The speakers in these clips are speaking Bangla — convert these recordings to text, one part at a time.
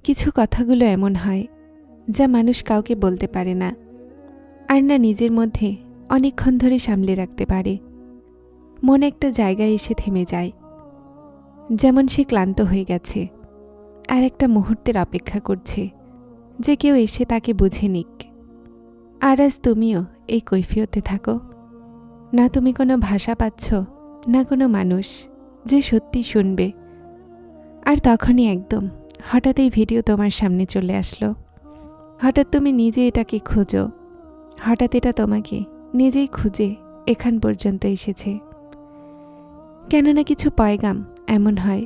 কিছু কথাগুলো এমন হয় যা মানুষ কাউকে বলতে পারে না, আর না নিজের মধ্যে অনেকক্ষণ ধরে সামলে রাখতে পারে। মন একটা জায়গায় এসে থেমে যায়, যেমন সে ক্লান্ত হয়ে গেছে আর একটা মুহূর্তের অপেক্ষা করছে যে কেউ এসে তাকে বুঝে নিক। আর আজ তুমিও এই কৈফিয়তে থাকো। না তুমি কোনো ভাষা পাচ্ছ, না কোনো মানুষ যে সত্যি শুনবে। আর তখনই একদম হঠাৎ এই ভিডিও তোমার সামনে চলে আসলো। হঠাৎ তুমি নিজে এটাকে খোঁজো, হঠাৎ এটা তোমাকে নিজেই খুঁজে এখান পর্যন্ত এসেছে। কেননা কিছু পয়গাম এমন হয়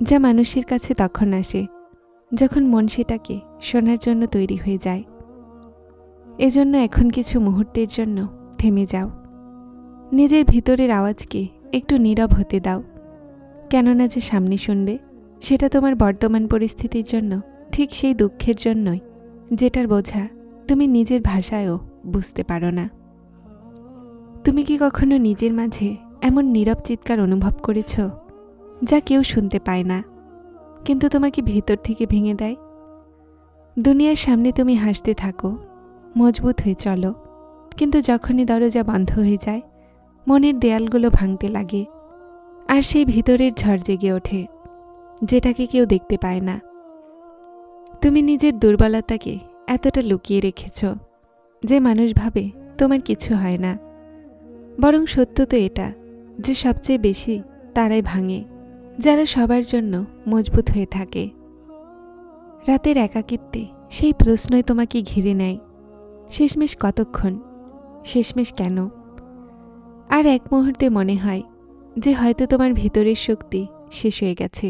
যা মানুষের কাছে তখন আসে যখন মন সেটাকে শোনার জন্য তৈরি হয়ে যায়। এজন্য এখন কিছু মুহূর্তের জন্য থেমে যাও, নিজের ভিতরের আওয়াজকে একটু নীরব হতে দাও। কেননা যে সামনে শুনবে সেটা তোমার বর্তমান পরিস্থিতির জন্য ঠিক সেই দুঃখের জন্যই যেটার বোঝা তুমি নিজের ভাষায়ও বুঝতে পারো না। তুমি কি কখনো নিজের মাঝে এমন নীরব চিৎকার অনুভব করেছ যা কেউ শুনতে পায় না, কিন্তু তোমাকে ভিতর থেকে ভেঙে দেয়? দুনিয়ার সামনে তুমি হাসতে থাকো, মজবুত হয়ে চলো, কিন্তু যখনই দরজা বন্ধ হয়ে যায় মনের দেয়ালগুলো ভাঙতে লাগে, আর সেই ভিতরের ঝড় জেগে ওঠে যেটাকে কেউ দেখতে পায় না। তুমি নিজের দুর্বলতাকে এতটা লুকিয়ে রেখেছ যে মানুষ ভাবে তোমার কিছু হয় না। বরং সত্য তো এটা যে সবচেয়ে বেশি তারাই ভাঙে যারা সবার জন্য মজবুত হয়ে থাকে। রাতের একাকিত্বে সেই প্রশ্নই তোমাকে ঘিরে নেয়, শেষমেশ কতক্ষণ, শেষমেশ কেন? আর এক মুহূর্তে মনে হয় যে হয়তো তোমার ভিতরের শক্তি শেষ হয়ে গেছে,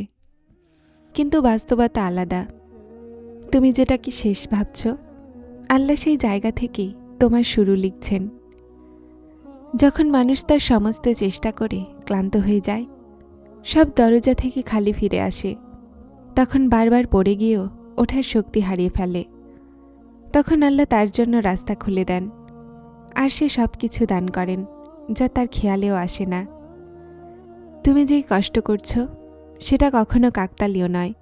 কিন্তু বাস্তবতা আলাদা। তুমি যেটাকে শেষ ভাবছ, আল্লাহ সেই জায়গা থেকেই তোমার শুরু লিখছেন। যখন মানুষ তার সমস্ত চেষ্টা করে ক্লান্ত হয়ে যায়, সব দরজা থেকে খালি ফিরে আসে, তখন বারবার পড়ে গিয়েও ওঠার শক্তি হারিয়ে ফেলে, তখন আল্লাহ তার জন্য রাস্তা খুলে দেন, আর সে সব কিছু দান করেন যা তার খেয়ালেও আসে না। তুমি যেই কষ্ট করছো সেটা কখনো কাকতালীয় নয়,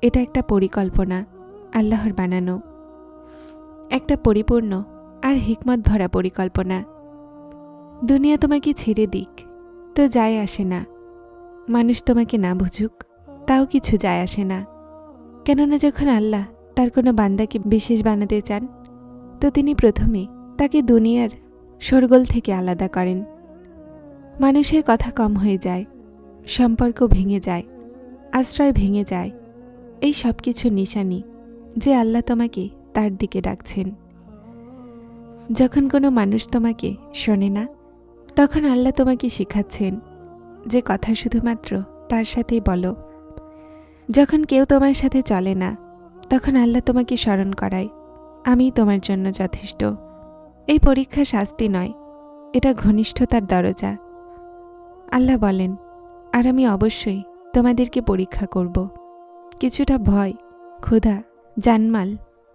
এটা একটা পরিকল্পনা, আল্লাহর বানানো একটা পরিপূর্ণ আর হিকমত ভরা পরিকল্পনা। দুনিয়া তোমাকে ছেড়ে দিক তো যায় আসে না, মানুষ তোমাকে না বুঝুক তাও কিছু যায় আসে না। কেননা যখন আল্লাহ তার কোনো বান্দাকে বিশেষ বানাতে চান, তো তিনি প্রথমে তাকে দুনিয়ার শোরগোল থেকে আলাদা করেন। মানুষের কথা কম হয়ে যায়, সম্পর্ক ভেঙে যায়, আশ্রয় ভেঙে যায়। এই সব কিছু নিশানি যে আল্লাহ তোমাকে তার দিকে ডাকছেন। যখন কোনো মানুষ তোমাকে শোনে না, তখন আল্লাহ তোমাকে শেখাচ্ছেন যে কথা শুধুমাত্র তার সাথেই বলো। যখন কেউ তোমার সাথে চলে না, তখন আল্লাহ তোমাকে স্মরণ করায় আমিই তোমার জন্য যথেষ্ট। এই পরীক্ষা শাস্তি নয়, এটা ঘনিষ্ঠতার দরজা। আল্লাহ বলেন, আর আমি অবশ্যই তোমাদেরকে পরীক্ষা করব, কিছুটা ভয়, ক্ষুধা, জানমাল,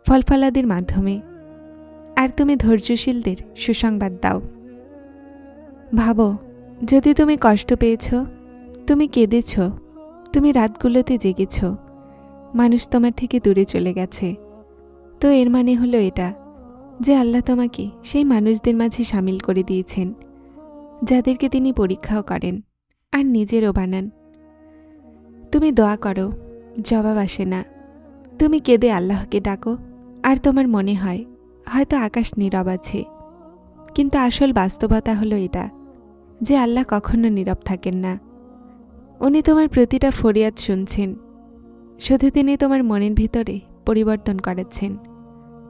ফলফলাদির মাধ্যমে। আর তুমি ধৈর্যশীলদের সুসংবাদ দাও। ভাবো, যদি তুমি কষ্ট পেয়েছ, তুমি কেঁদেছ, তুমি রাতগুলোতে জেগেছ, মানুষ তোমার থেকে দূরে চলে গেছে, তো এর মানে হলো এটা যে আল্লাহ তোমাকে সেই মানুষদের মাঝে সামিল করে দিয়েছেন যাদেরকে তিনি পরীক্ষাও করেন আর নিজেরও বানান। তুমি দোয়া করো, জবাব আসে না। তুমি কেঁদে আল্লাহকে ডাকো, আর তোমার মনে হয় হয়তো আকাশ নীরব আছে, কিন্তু আসল বাস্তবতা হলো এটা যে আল্লাহ কখনো নীরব থাকেন না। উনি তোমার প্রতিটা ফরিয়াদ শুনছেন, শুধু তিনি তোমার মনের ভিতরে পরিবর্তন করাচ্ছেন,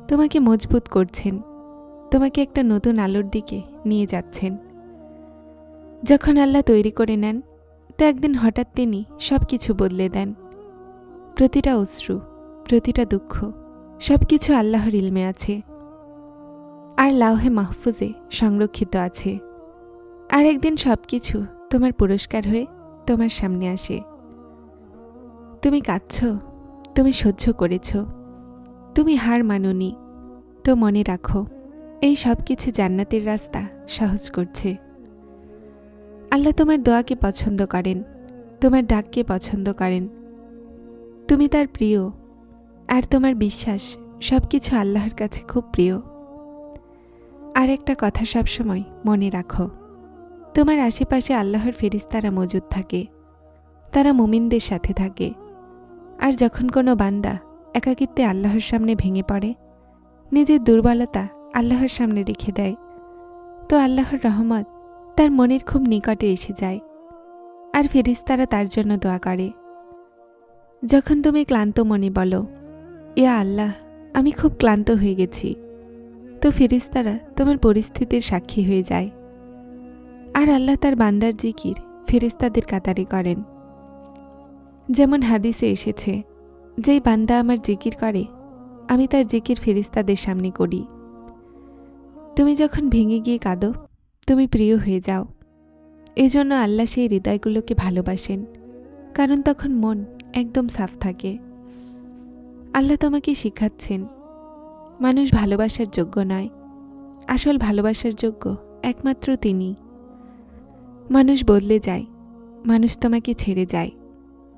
তোমাকে মজবুত করছেন, তোমাকে একটা নতুন আলোর দিকে নিয়ে যাচ্ছেন। যখন আল্লাহ তৈরি করে নেন, তো একদিন হঠাৎ তিনি সব কিছু বদলে দেন। প্রতিটা অশ্রু, প্রতিটা দুঃখ, সব কিছু আল্লাহর ইলমে আছে, আর লাওহে মাহফুজে সংরক্ষিত আছে। আর একদিন সব কিছু তোমার পুরস্কার হয়ে তোমার সামনে আসে। তুমি কাঁদছ, তুমি সহ্য করেছ, তুমি হার মানোনি, তো মনে রাখো এই সব কিছু জান্নাতের রাস্তা সহজ করছে। আল্লাহ তোমার দোয়াকে পছন্দ করেন, তোমার ডাককে পছন্দ করেন। তুমি তার প্রিয়, আর তোমার বিশ্বাস সব কিছু আল্লাহর কাছে খুব প্রিয়। আর একটা কথা সবসময় মনে রাখো, তোমার আশেপাশে আল্লাহর ফেরেশতারা মজুদ থাকে, তারা মুমিনদের সাথে থাকে। আর যখন কোনো বান্দা একাকিত্বে আল্লাহর সামনে ভেঙে পড়ে, নিজের দুর্বলতা আল্লাহর সামনে রেখে দেয়, তো আল্লাহর রহমত তার মনের খুব নিকটে এসে যায়, আর ফেরেশতারা তার জন্য দোয়া করে। যখন তুমি ক্লান্ত মনে বলো, ইয়া আল্লাহ, আমি খুব ক্লান্ত হয়ে গেছি, তো ফেরেশতারা তোমার পরিস্থিতির সাক্ষী হয়ে যায়। আর আল্লাহ তার বান্দার জিকির ফেরেশতাদের কাতারে করেন। যেমন হাদিসে এসেছে, যেই বান্দা আমার জিকির করে, আমি তার জিকির ফেরেশতাদের সামনে করি। তুমি যখন ভেঙে গিয়ে কাঁদো, তুমি প্রিয় হয়ে যাও। এজন্য আল্লাহ সেই হৃদয়গুলোকে ভালোবাসেন, কারণ তখন মন একদম সাফ থাকে। আল্লাহ তোমাকে শিখাচ্ছেন, মানুষ ভালোবাসার যোগ্য নয়, আসল ভালোবাসার যোগ্য একমাত্র তিনি। মানুষ বদলে যায়, মানুষ তোমাকে ছেড়ে যায়,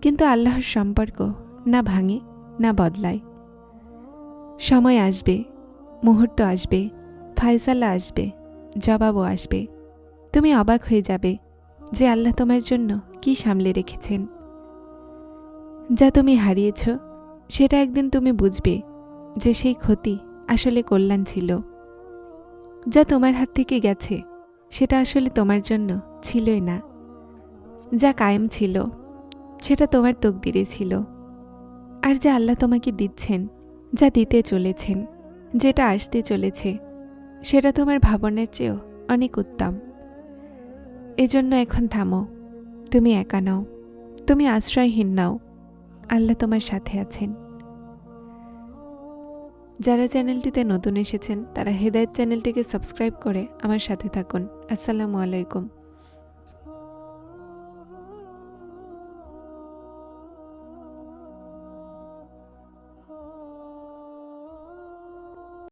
কিন্তু আল্লাহর সম্পর্ক না ভাঙে না বদলায়। সময় আসবে, মুহূর্ত আসবে, ফায়সালা আসবে, জবাবও আসবে। তুমি অবাক হয়ে যাবে যে আল্লাহ তোমার জন্য কি সামলে রেখেছেন। যা তুমি হারিয়েছ, সেটা একদিন তুমি বুঝবে যে সেই ক্ষতি আসলে কল্যাণ ছিল। যা তোমার হাত থেকে গেছে, সেটা আসলে তোমার জন্য ছিলই না। যা কায়েম ছিল, সেটা তোমার তকদিরে ছিল। আর যা আল্লাহ তোমাকে দিচ্ছেন, যা দিতে চলেছেন, যেটা আসতে চলেছে, সেটা তোমার ভাবনার চেয়েও অনেক উত্তম। এজন্য এখন থামো, তুমি একা নও, তুমি আশ্রয়হীন নাও, আল্লাহ তোমার সাথে আছেন। যারা চ্যানেলটিতে নতুন এসেছেন, তারা হেদায়েত চ্যানেলটিকে সাবস্ক্রাইব করে আমার সাথে থাকুন। আসসালামু আলাইকুম।